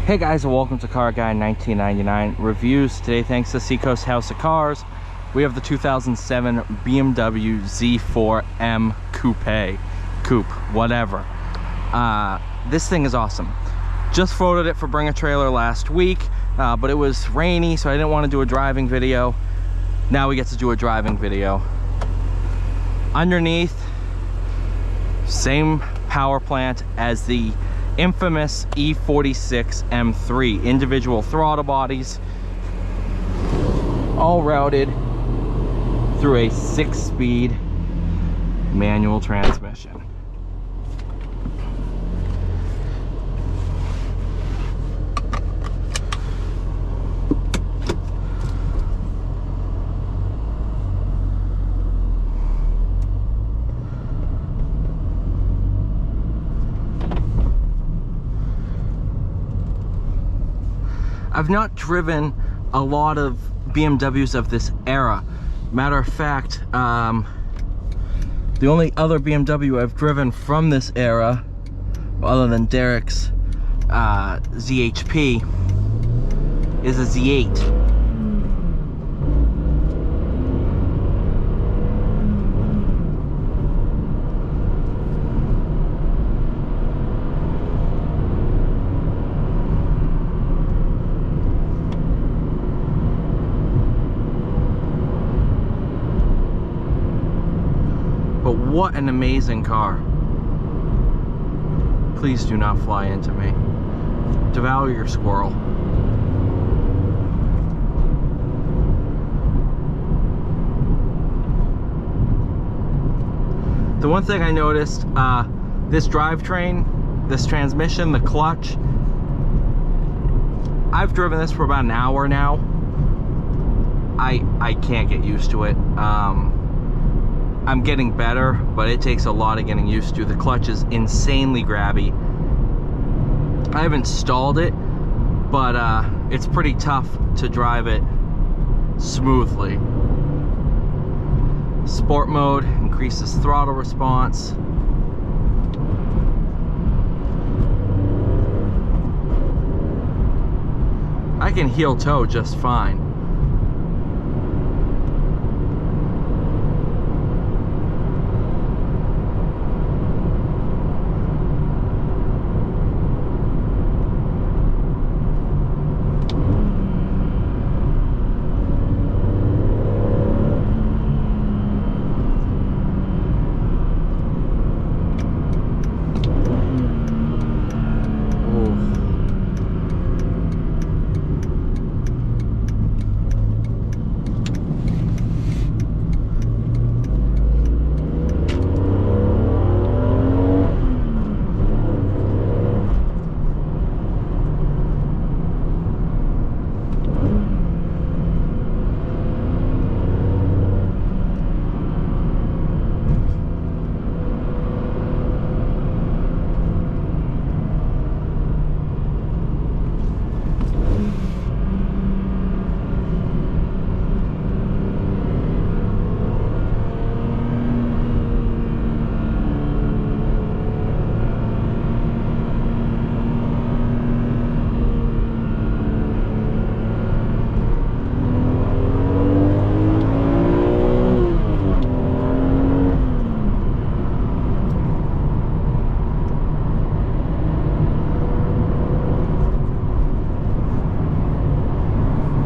Hey guys, and welcome to Car Guy 1999 Reviews. Today, thanks to Seacoast House of Cars, we have the 2007 BMW Z4M Coupe, whatever. This thing is awesome. Just photoed it for Bring a Trailer last week, but it was rainy, so I didn't want to do a driving video. Now we get to do a driving video. Underneath, same power plant as the infamous E46 M3, individual throttle bodies, all routed through a 6-speed manual transmission. I've not driven a lot of BMWs of this era. Matter of fact, the only other BMW I've driven from this era, other than Derek's ZHP, is a Z8. But what an amazing car. Please do not fly into me. Devour your squirrel. The one thing I noticed, this drivetrain, this transmission, the clutch, I've driven this for about an hour now. I can't get used to it. I'm getting better, but it takes a lot of getting used to. The clutch is insanely grabby. I haven't stalled it, but it's pretty tough to drive it smoothly. Sport mode increases throttle response. I can heel toe just fine.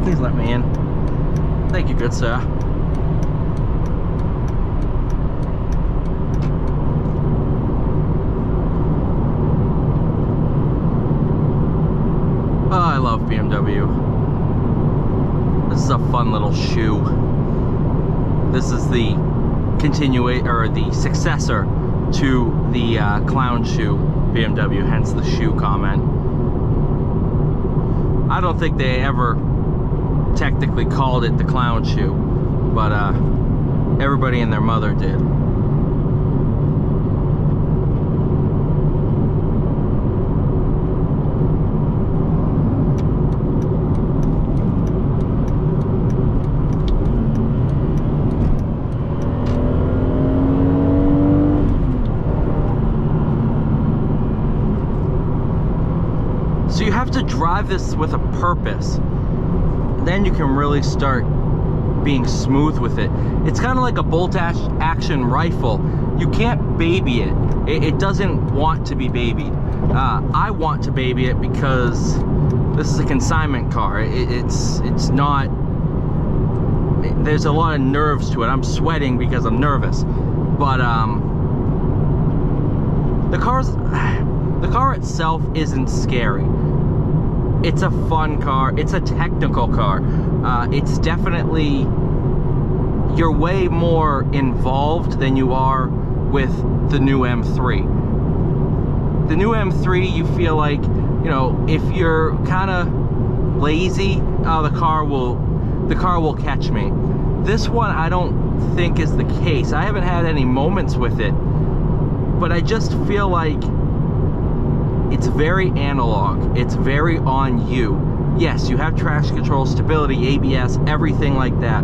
Please let me in. Thank you, good sir. Oh, I love BMW. This is a fun little shoe. This is the the successor to the clown shoe BMW, hence the shoe comment. I don't think they ever technically called it the clown shoe, but everybody and their mother did. you have to drive this with a purpose. Then you can really start being smooth with it. It's kind of like a bolt-action rifle. You can't baby it. It doesn't want to be babied. I want to baby it because this is a consignment car. It's not... There's a lot of nerves to it. I'm sweating because I'm nervous. But the car itself isn't scary. It's a fun car. It's a technical car. It's definitely... You're way more involved than you are with the new M3. The new M3, you feel like, you know, if you're kind of lazy, the car will catch me. This one, I don't think is the case. I haven't had any moments with it, but I just feel like it's very analog. It's very on you. Yes, you have traction control, stability, ABS, everything like that.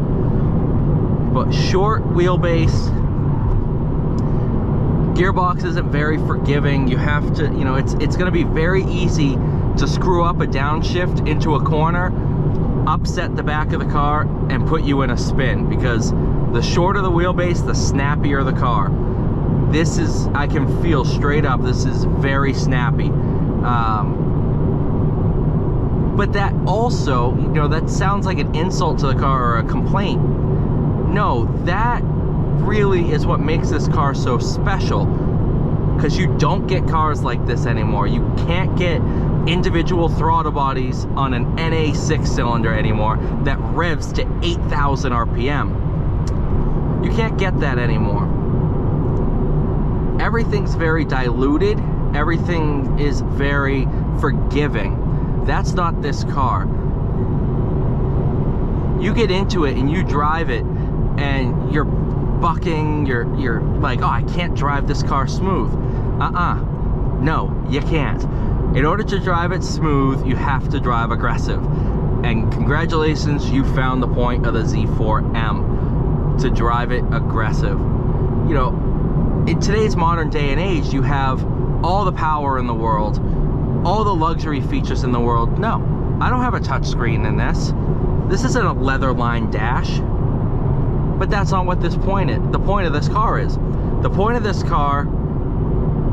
But short wheelbase, gearbox isn't very forgiving. You have to, you know, it's going to be very easy to screw up a downshift into a corner, upset the back of the car, and put you in a spin, because the shorter the wheelbase, the snappier the car. This is, I can feel straight up, this is very snappy. But that also, you know, that sounds like an insult to the car or a complaint. No, that really is what makes this car so special, because you don't get cars like this anymore. You can't get individual throttle bodies on an NA 6-cylinder anymore that revs to 8,000 RPM. You can't get that anymore. Everything's very diluted. Everything is very forgiving. That's not this car. You get into it and you drive it and you're bucking, you're like, oh, I can't drive this car smooth. No, you can't. In order to drive it smooth, you have to drive aggressive. And congratulations, you found the point of the Z4M, to drive it aggressive. You know, in today's modern day and age, you have all the power in the world, all the luxury features in the world. No, I don't have a touchscreen in this. This isn't a leather-lined dash. But that's not what the point of this car is. The point of this car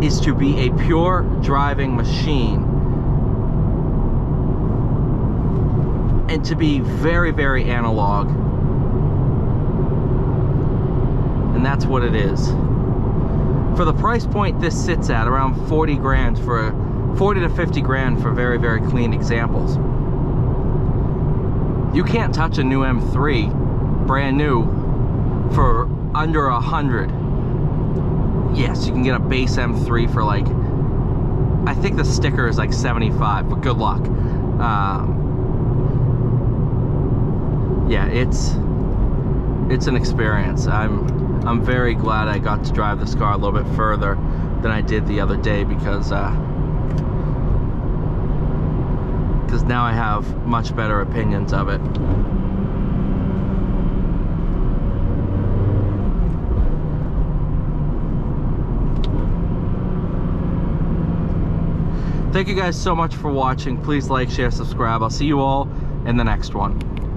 is to be a pure driving machine, and to be very, very analog. And that's what it is. For the price point this sits at, around 40 grand for 40 to 50 grand for very, very clean examples. You can't touch a new M3 brand new for under 100. Yes, you can get a base M3 for like, I think the sticker is like 75, but good luck. Yeah, it's an experience. I'm very glad I got to drive this car a little bit further than I did the other day, because now I have much better opinions of it. Thank you guys so much for watching. Please like, share, subscribe. I'll see you all in the next one.